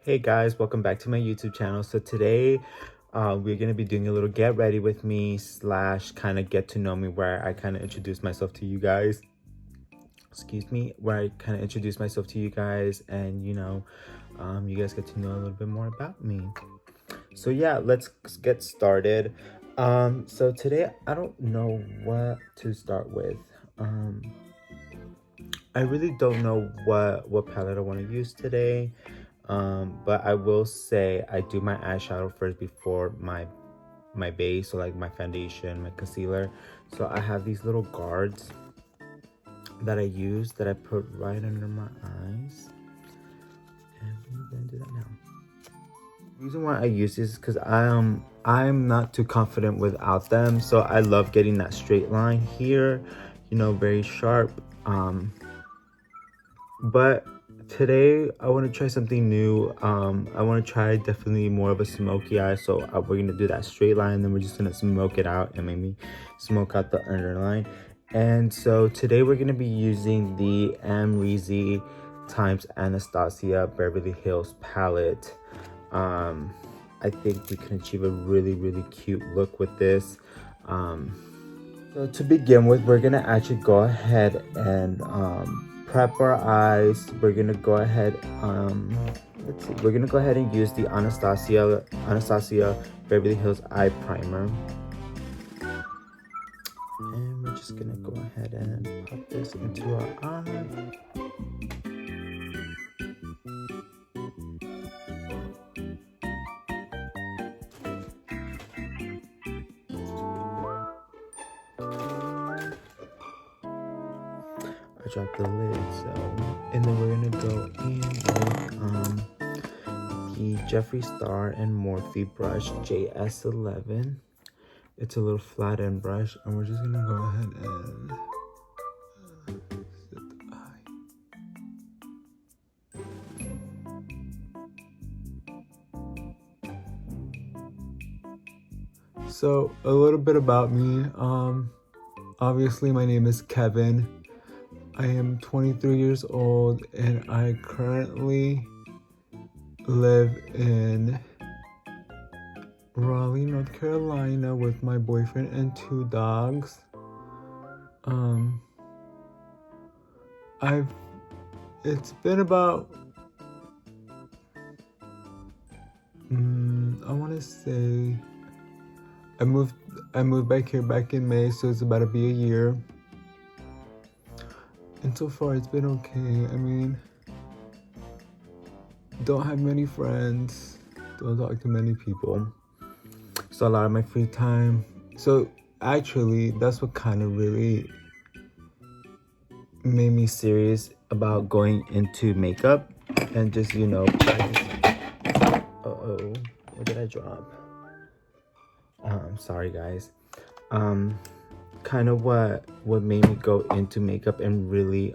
Hey guys, welcome back to my YouTube channel. So today we're going to be doing a little get ready with me slash kind of get to know me, where I kind of introduce myself to you guys. Excuse me, where I kind of introduce myself to you guys, and you guys get to know a little bit more about me. So yeah, let's get started. So today I don't know what to start with. I really don't know what palette I want to use today. But I will say I do my eyeshadow first before my base, so like my foundation, my concealer. So I have these little guards that I use that I put right under my eyes, and we're gonna do that now. The reason why I use this is because I'm not too confident without them, so I love getting that straight line here, very sharp. But today I want to try something new. I want to try definitely more of a smoky eye, so we're gonna do that straight line, and then we're just gonna smoke it out and maybe smoke out the underline. And so today we're gonna be using the Amrezy times Anastasia Beverly Hills palette. I think we can achieve a really cute look with this. So to begin with, we're gonna actually go ahead and prep our eyes. We're gonna go ahead, let's see, we're gonna go ahead and use the Anastasia Beverly Hills Eye Primer. And we're just gonna go ahead and pop this into our eye. I dropped the lid, and then we're gonna go in with the Jeffree Star and Morphe brush JS11. It's a little flat end brush, and we're just gonna go ahead and set the eye. So a little bit about me. Obviously my name is Kevin. I am 23 years old, and I currently live in Raleigh, North Carolina with my boyfriend and 2 dogs. It's been about I want to say I moved back here back in May, so it's about to be a year. And so far it's been okay. I mean, don't have many friends, don't talk to many people, so a lot of my free time. So actually that's what kind of really made me serious about going into makeup and just practice. What did I drop? Sorry guys. Kind of what made me go into makeup and really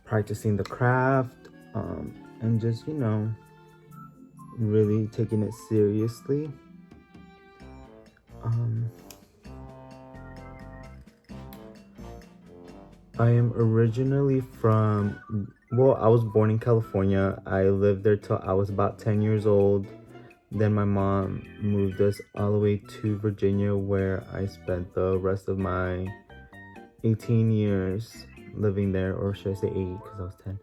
practicing the craft, and just really taking it seriously. I am originally from, I was born in California. I lived there till I was about 10 years old. Then my mom moved us all the way to Virginia, where I spent the rest of my 18 years living there, or should I say 8, because I was 10.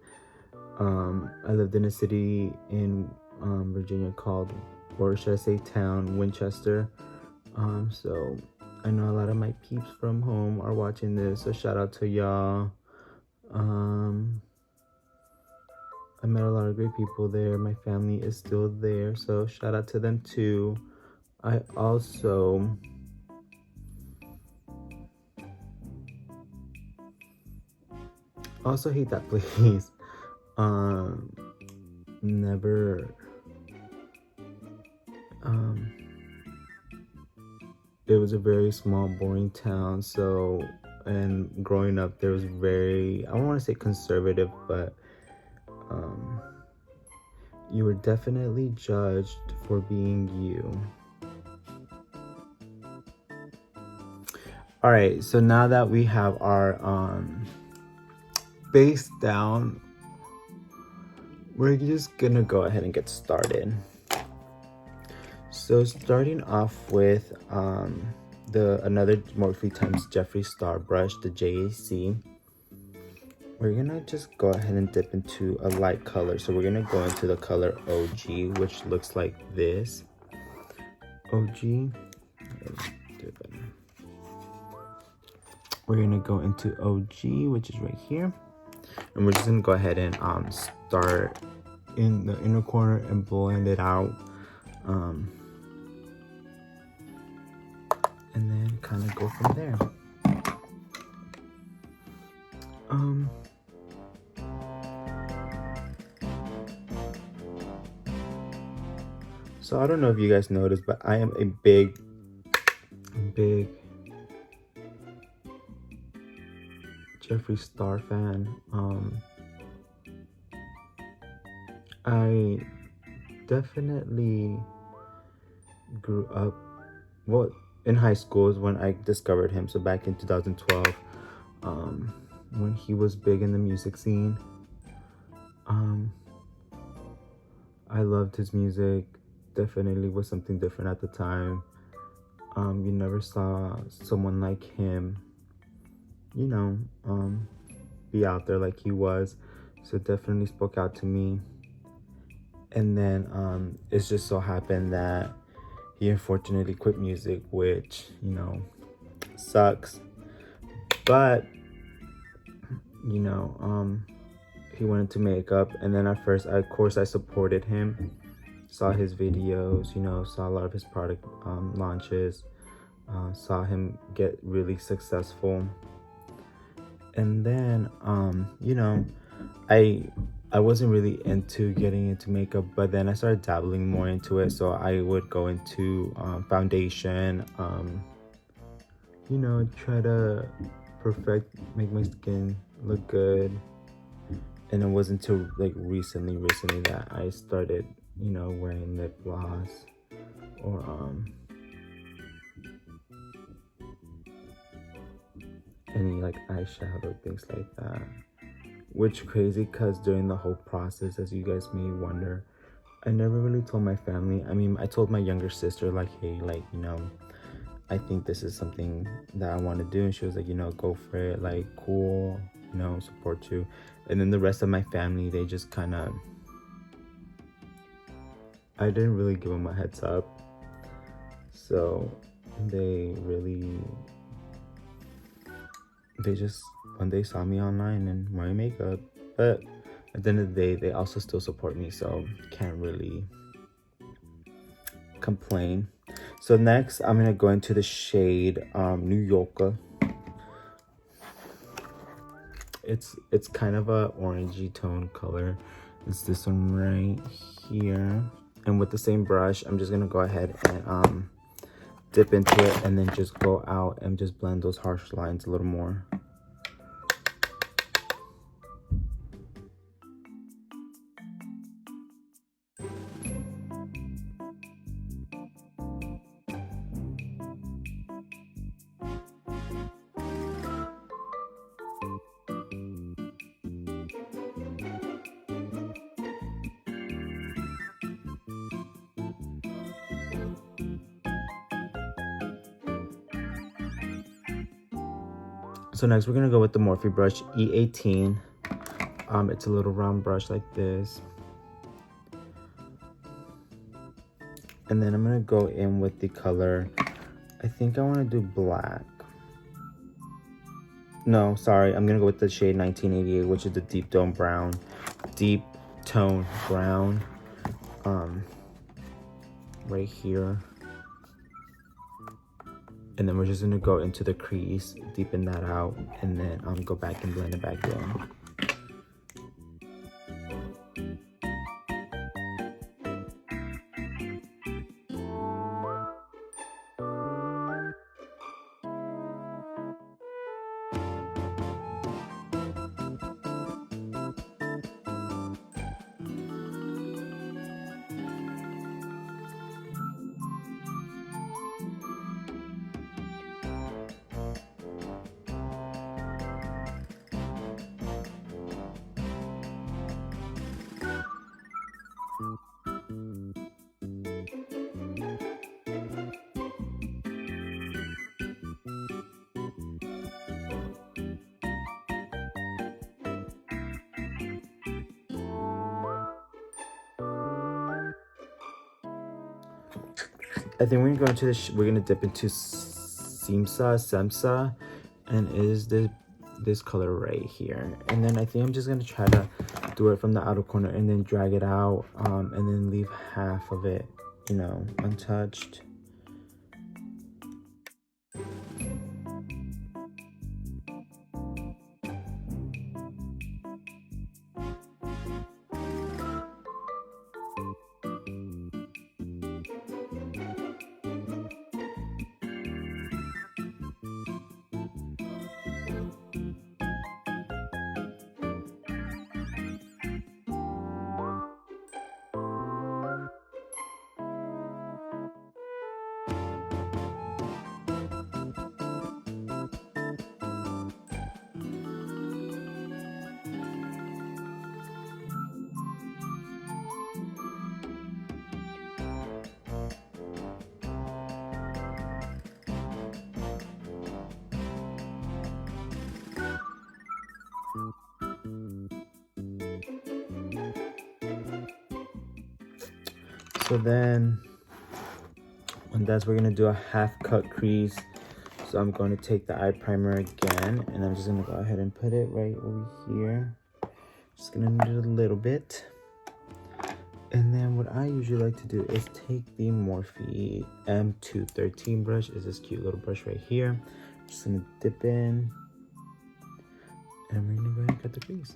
I lived in a city in Virginia called, or should I say town, Winchester. So I know a lot of my peeps from home are watching this, so shout out to y'all. I met a lot of great people there. My family is still there, so shout out to them too. I also hate that place. Never it was a very small, boring town. So, and growing up there was very, I don't want to say conservative, but you were definitely judged for being you. All right, so now that we have our base down, we're just gonna go ahead and get started. So starting off with another Morphe times Jeffree Star brush, the JAC. We're gonna just go ahead and dip into a light color. So we're gonna go into the color OG, which looks like this. OG. We're gonna go into OG, which is right here. And we're just gonna go ahead and start in the inner corner and blend it out. And then kind of go from there. So I don't know if you guys noticed, but I am a big Jeffree Star fan. I definitely grew up, well, in high school is when I discovered him. So back in 2012, when he was big in the music scene. I loved his music. Definitely was something different at the time. You never saw someone like him, you know, be out there like he was. So it definitely spoke out to me. And then it's just so happened that he unfortunately quit music, which, you know, sucks. But, you know, he went into makeup, and then at first, of course, I supported him. Saw his videos, you know, saw a lot of his product launches, saw him get really successful. And then, you know, I wasn't really into getting into makeup, but then I started dabbling more into it. So I would go into foundation, you know, try to make my skin look good. And it wasn't until like recently that I started, you know, wearing lip gloss or any like eyeshadow, things like that. Which crazy, because during the whole process, as you guys may wonder, I never really told my family. I mean, I told my younger sister, like, hey, like, you know, I think this is something that I want to do. And she was like, you know, go for it, like, cool, you know, support you. And then the rest of my family, they just kind of, I didn't really give them a heads up. So they just, when they saw me online and wearing makeup, but at the end of the day, they also still support me, so can't really complain. So next, I'm gonna go into the shade New Yorker. It's kind of a orangey tone color. It's this one right here. And with the same brush, I'm just gonna go ahead and dip into it, and then just go out and just blend those harsh lines a little more. So next we're gonna go with the Morphe brush E18. It's a little round brush like this. And then I'm gonna go in with the color, I think I wanna do black. No, sorry, I'm gonna go with the shade 1988, which is the deep tone brown. Right here. And then we're just gonna go into the crease, deepen that out, and then go back and blend it back in. I think we're gonna go into this. We're gonna dip into Semsa, and it is this color right here. And then I think I'm just gonna try to do it from the outer corner and then drag it out, and then leave half of it, you know, untouched. So then on that, we're gonna do a half cut crease. So I'm going to take the eye primer again, and I'm just gonna go ahead and put it right over here. Just gonna need it a little bit. And then what I usually like to do is take the Morphe M213 brush. Is this cute little brush right here. Just gonna dip in, and we're gonna go ahead and cut the crease.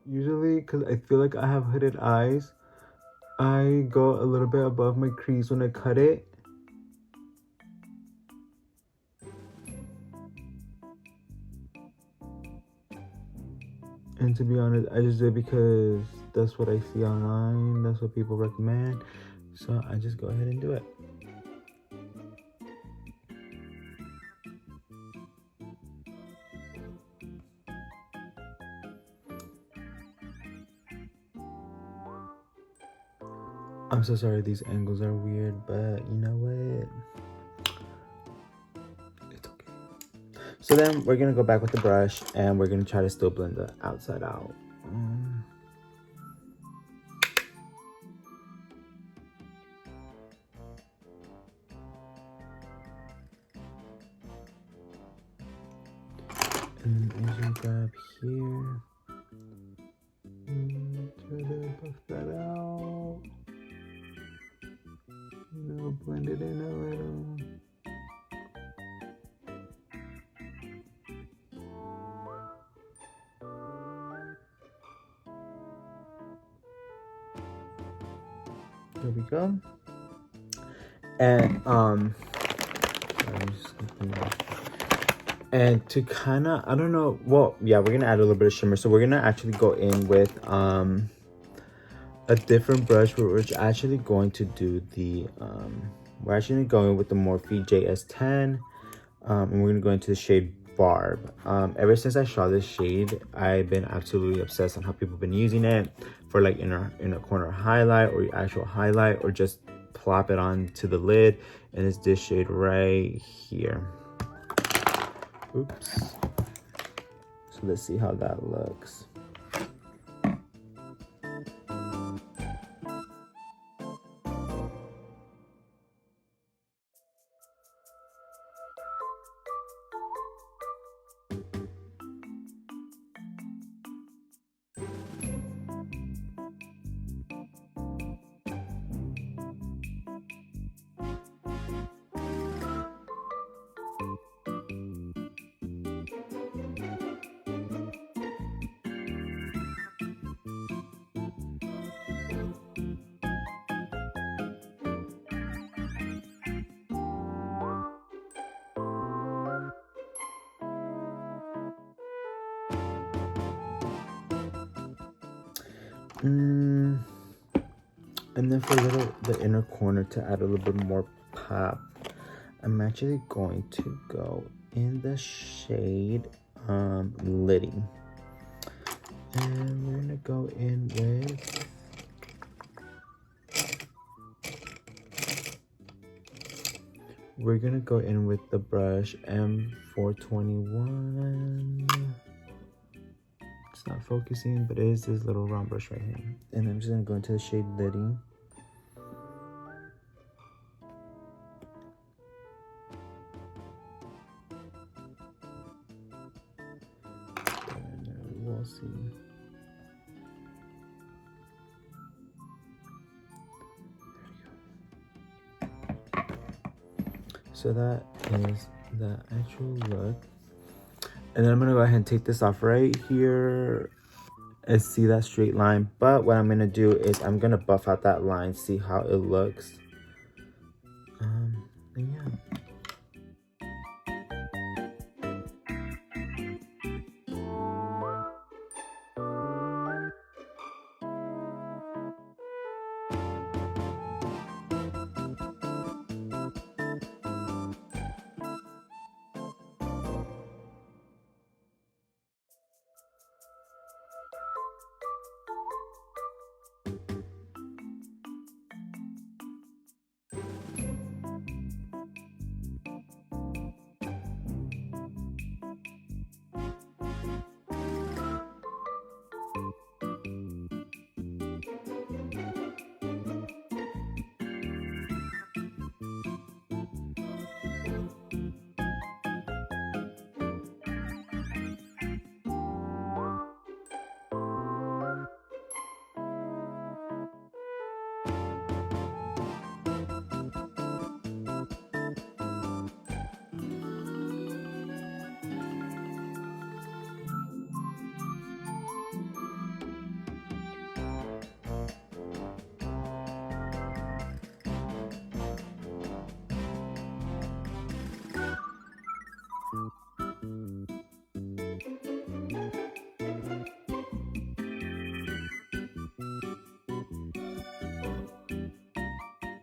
Usually, because I feel like I have hooded eyes, I go a little bit above my crease when I cut it. And to be honest, I just do it because that's what I see online. That's what people recommend. So I just go ahead and do it. I'm so sorry these angles are weird, but you know what? It's okay. So then we're gonna go back with the brush and we're gonna try to still blend the outside out. And as you grab here, try to buff that out. You know, blend it in a little. There we go. And to kind of, I don't know, well, yeah, we're gonna add a little bit of shimmer. So we're gonna actually go in with a different brush where we're actually going to do the we're actually going with the Morphe JS10, and we're gonna go into the shade Barb. Ever since I saw this shade, I've been absolutely obsessed on how people have been using it for like inner corner highlight or actual highlight, or just plop it onto the lid. And it's this shade right here. Oops. So let's see how that looks. And then for the inner corner to add a little bit more pop, I'm actually going to go in the shade Liddy. And we're gonna go in with the brush M421. It's not focusing, but it is this little round brush right here. And I'm just gonna go into the shade Liddy. And we'll see. So that is the actual look. And then I'm gonna go ahead and take this off right here and see that straight line. But what I'm gonna do is I'm gonna buff out that line, see how it looks. And yeah.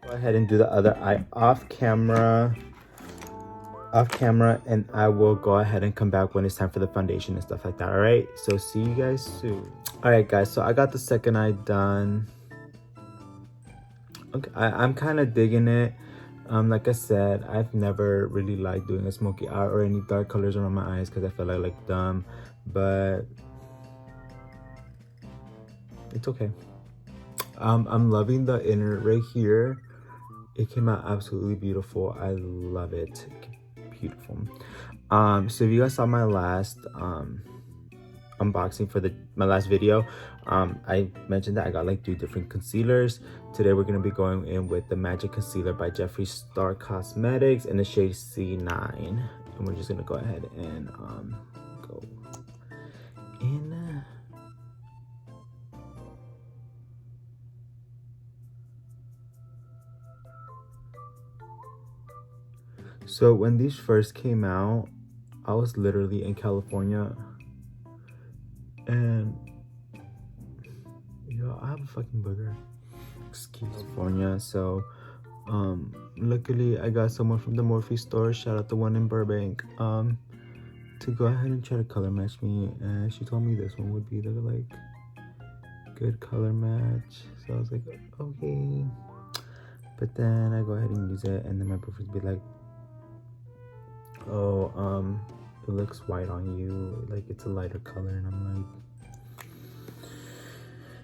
Go ahead and do the other eye off camera, and I will go ahead and come back when it's time for the foundation and stuff like that. All right, so see you guys soon. All right guys, so I got the second eye done. Okay, I'm kind of digging it. Like I said, I've never really liked doing a smoky eye or any dark colors around my eyes because I feel like dumb, but it's okay. I'm loving the inner right here. It came out absolutely beautiful. I love it. Beautiful. So if you guys saw my last unboxing for my last video, I mentioned that I got like 2 different concealers. Today we're gonna be going in with the Magic Concealer by Jeffree Star Cosmetics in the shade C9, and we're just gonna go ahead and go in. So when these first came out, I was literally in California, and yo, I have a fucking booger. Excuse me. California, so luckily I got someone from the Morphe store, shout out the one in Burbank, to go ahead and try to color match me, and she told me this one would be the like good color match. So I was like, okay. But then I go ahead and use it, and then my boyfriend be like, oh, it looks white on you, like it's a lighter color. And I'm like,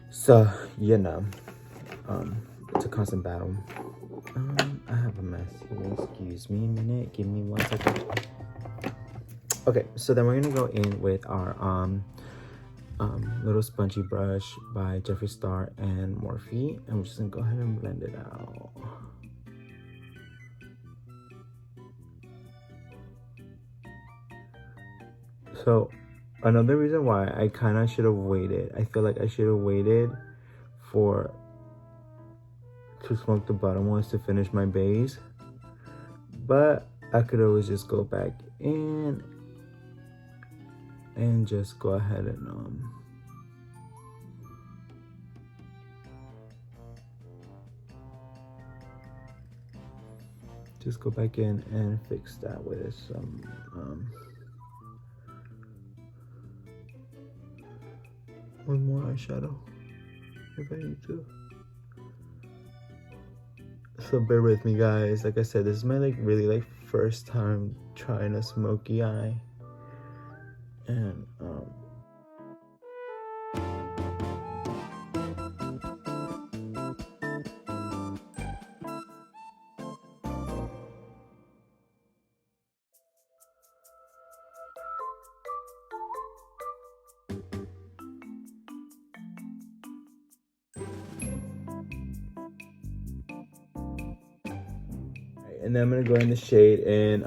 so you know, it's a constant battle. I have a mess here. Excuse me a minute, give me 1 second. Okay, so then we're gonna go in with our little spongy brush by Jeffree Star and Morphe, and we're just gonna go ahead and blend it out. So another reason why I kind of should have waited, I feel like I should have waited to smoke the bottom ones to finish my base, but I could always just go back in and just go ahead and just go back in and fix that with some one more eyeshadow if I need to. So bear with me, guys. Like I said, this is my really first time trying a smoky eye, and then I'm gonna go in the shade and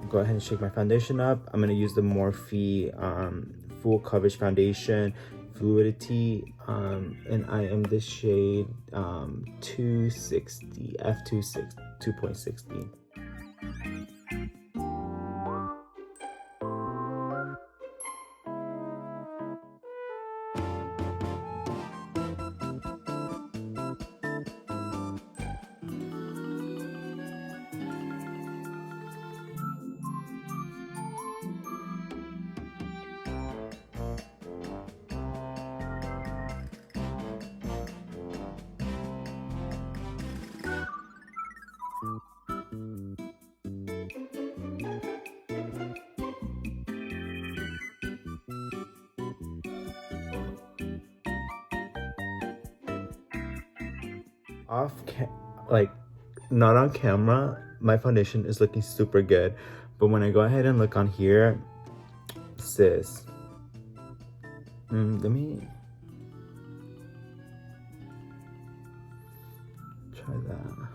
go ahead and shake my foundation up. I'm gonna use the Morphe full coverage foundation fluidity, and I am the shade 260 2.60. Not on camera, my foundation is looking super good, but when I go ahead and look on here, sis, let me try that.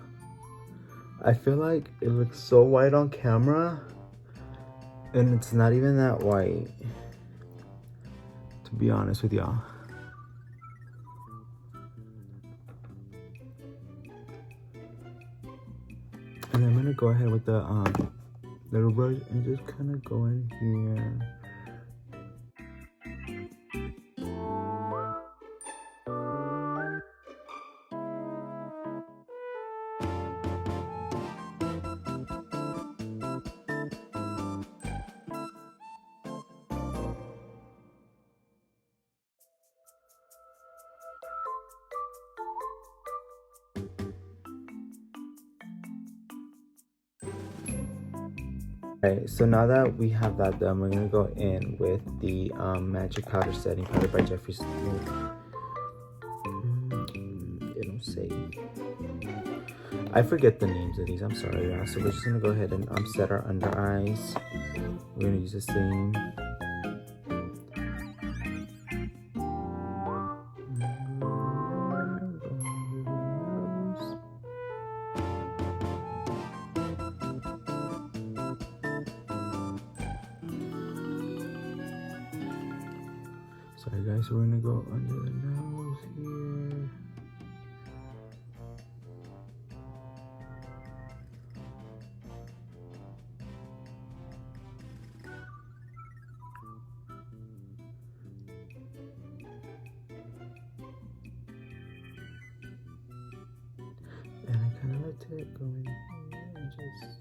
I feel like it looks so white on camera, and it's not even that white, to be honest with y'all. And I'm gonna go ahead with the little brush and just kind of go in here. Okay, so now that we have that done, we're gonna go in with the magic powder setting powder by Jeffree Star. It don't say. I forget the names of these. I'm sorry, y'all. So we're just gonna go ahead and set our under eyes. We're gonna use the same. Sorry guys, we're gonna go under the nose here. And I kind of let it go in here and just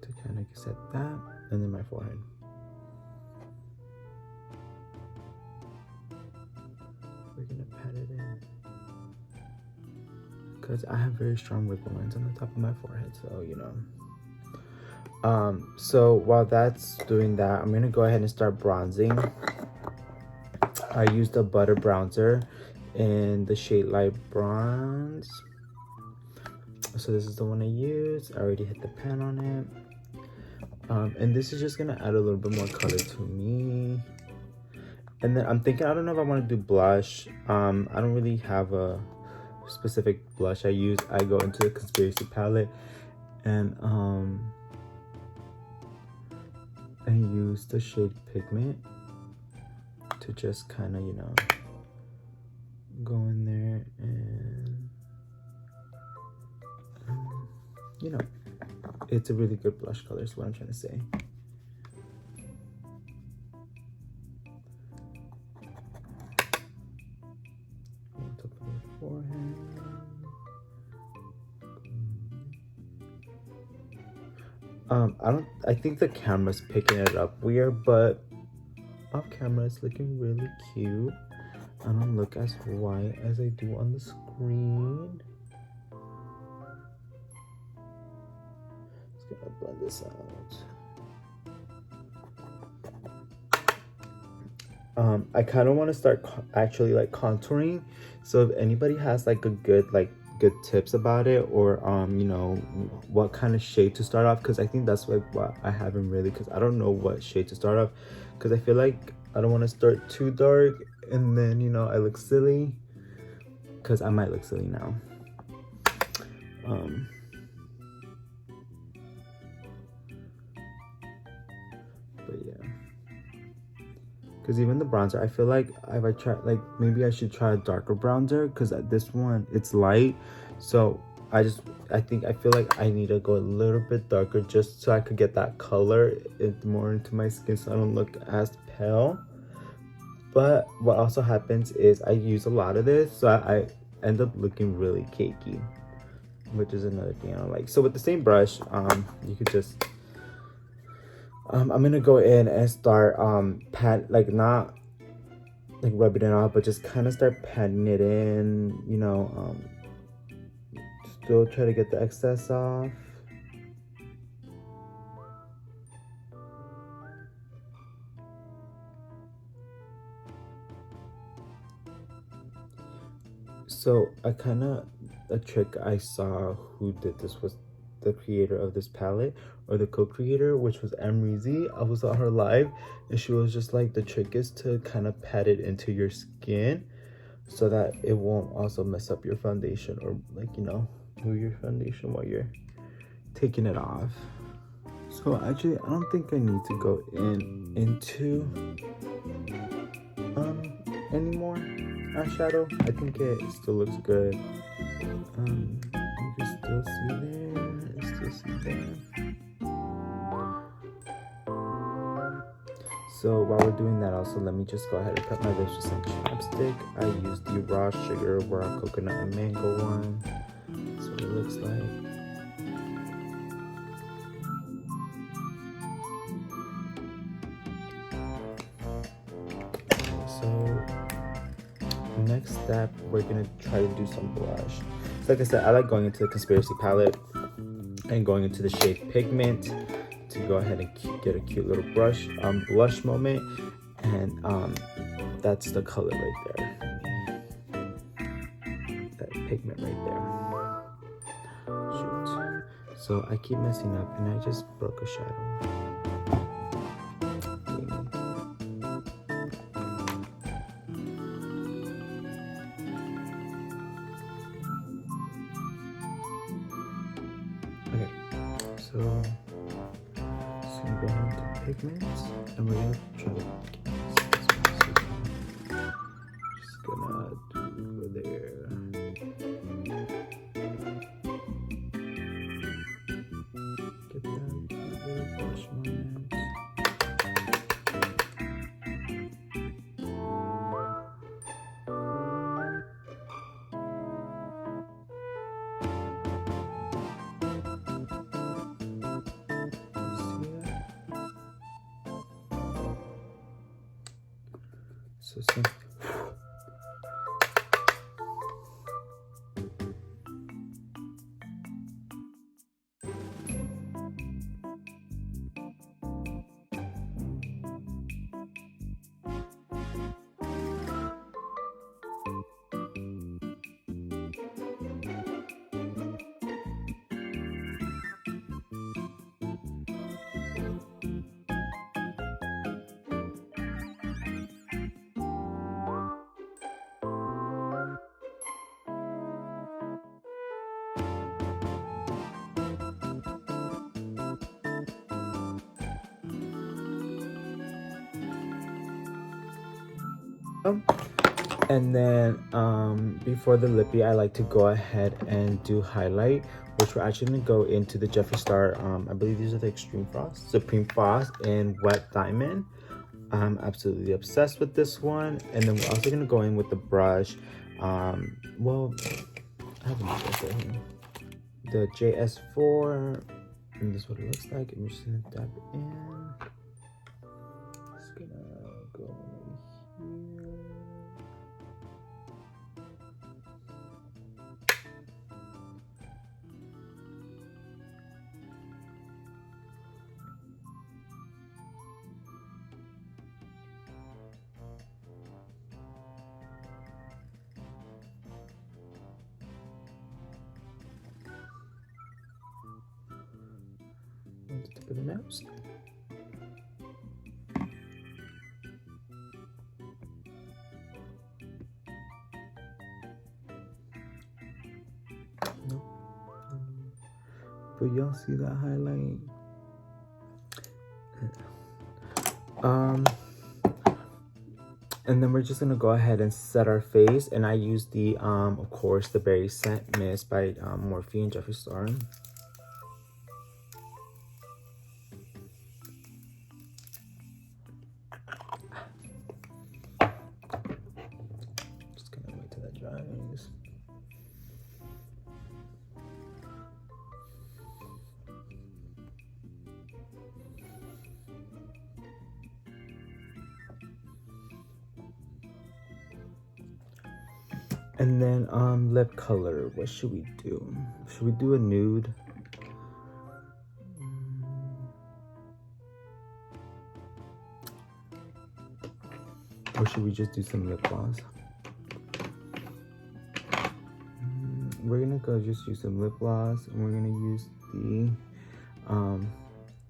to kind of set that, and then my forehead. We're gonna pat it in because I have very strong wiggle lines on the top of my forehead, so you know. So while that's doing that, I'm gonna go ahead and start bronzing. I used a butter bronzer in the shade light bronze. So this is the one I used. I already hit the pan on it. And this is just gonna add a little bit more color to me. And then I'm thinking, I don't know if I want to do blush. I don't really have a specific blush I use. I go into the Conspiracy palette and I use the shade Pigment to just kind of, you know, go in there and, you know, it's a really good blush color is what I'm trying to say. Forehead. I think the camera's picking it up weird, but off camera it's looking really cute. I don't look as white as I do on the screen. Just gonna blend this out. I kind of want to start actually like contouring. So if anybody has like a good tips about it, or you know, what kind of shade to start off, because I think that's like what I haven't really, because I don't know what shade to start off, because I feel like I don't want to start too dark and then, you know, I look silly, because I might look silly now. But yeah, because even the bronzer, I feel like if I try, like maybe I should try a darker bronzer, because this one it's light, so I feel like I need to go a little bit darker just so I could get that color more into my skin, so I don't look as pale. But what also happens is I use a lot of this, so I end up looking really cakey, which is another thing I don't like. So with the same brush, you could just I'm gonna go in and start not like rubbing it off, but just kind of start patting it in, you know, still try to get the excess off. So a trick I saw who did this was the creator of this palette, or the co-creator, which was Amrezy. I was on her live and she was just like, the trick is to kind of pat it into your skin so that it won't also mess up your foundation, or like, you know, move your foundation while you're taking it off. So actually I don't think I need to go into anymore eyeshadow. I think it still looks good. You can still see there, still see there. So while we're doing that, also let me just go ahead and prep my lips with some chapstick. I used the raw sugar, raw coconut and mango one. That's what it looks like. Next step, we're gonna try to do some blush. So like I said, I like going into the Conspiracy palette and going into the shade Pigment to go ahead and get a cute little blush moment, and that's the color right there, that Pigment right there. Shoot. So I keep messing up and I just broke a shadow. So gonna go into Pigments, and we're gonna try to just gonna do there. Get that little brush moment. So some and then before the lippy, I like to go ahead and do highlight, which we're actually gonna go into the Jeffree Star. I believe these are the Supreme Frost and Wet Diamond. I'm absolutely obsessed with this one. And then we're also gonna go in with the brush. Well, I have a brush right here. The JS4 And this is what it looks like. I'm just gonna dab it in. Just gonna go right here. On the tip of the nose. Nope. But y'all see that highlight? And then we're just gonna go ahead and set our face, and I use the of course the Berry Scent Mist by Morphe and Jeffree Star. Just gonna wait till that dries. And then lip color, what should we do? Should we do a nude? Or should we just do some lip gloss? We're gonna go just use some lip gloss, and we're gonna use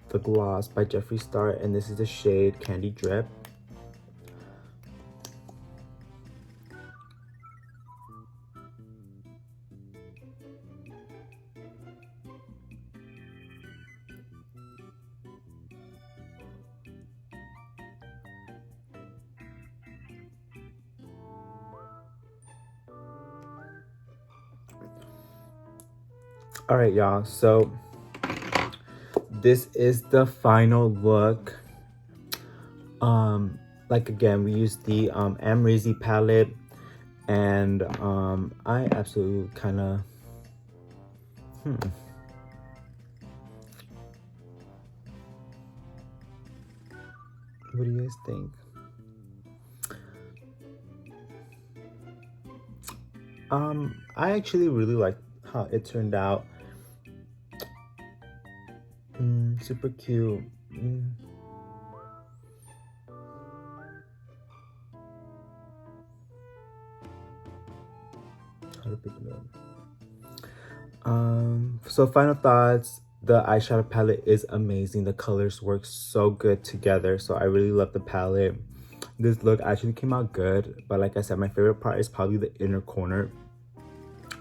the gloss by Jeffree Star, and this is the shade Candy Drip. All right, y'all, so this is the final look. Like again, we used the Amrezy palette, and I absolutely kind of what do you guys think? I actually really like how it turned out. Super cute. How to pick it up. So final thoughts. The eyeshadow palette is amazing. The colors work so good together. So I really love the palette. This look actually came out good, but like I said, my favorite part is probably the inner corner,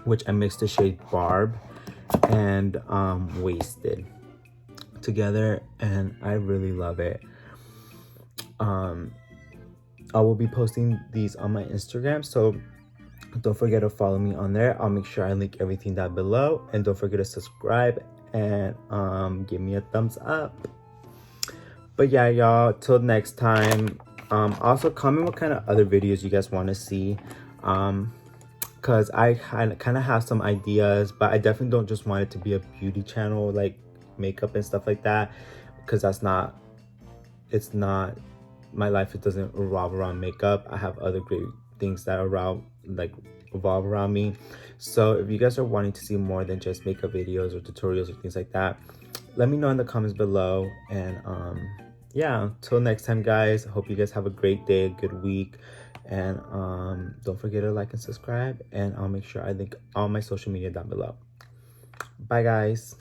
which I mixed the shade Barb and Wasted together, and I really love it. I will be posting these on my Instagram, so don't forget to follow me on there. I'll make sure I link everything down below, and don't forget to subscribe and give me a thumbs up. But yeah, y'all, till next time. Also comment what kind of other videos you guys want to see, because I kind of have some ideas, but I definitely don't just want it to be a beauty channel like makeup and stuff like that, because it's not my life. It doesn't revolve around makeup. I have other great things that revolve around me. So if you guys are wanting to see more than just makeup videos or tutorials or things like that, let me know in the comments below. And yeah, till next time, guys, I hope you guys have a great day, a good week, and don't forget to like and subscribe, and I'll make sure I link all my social media down below. Bye, guys.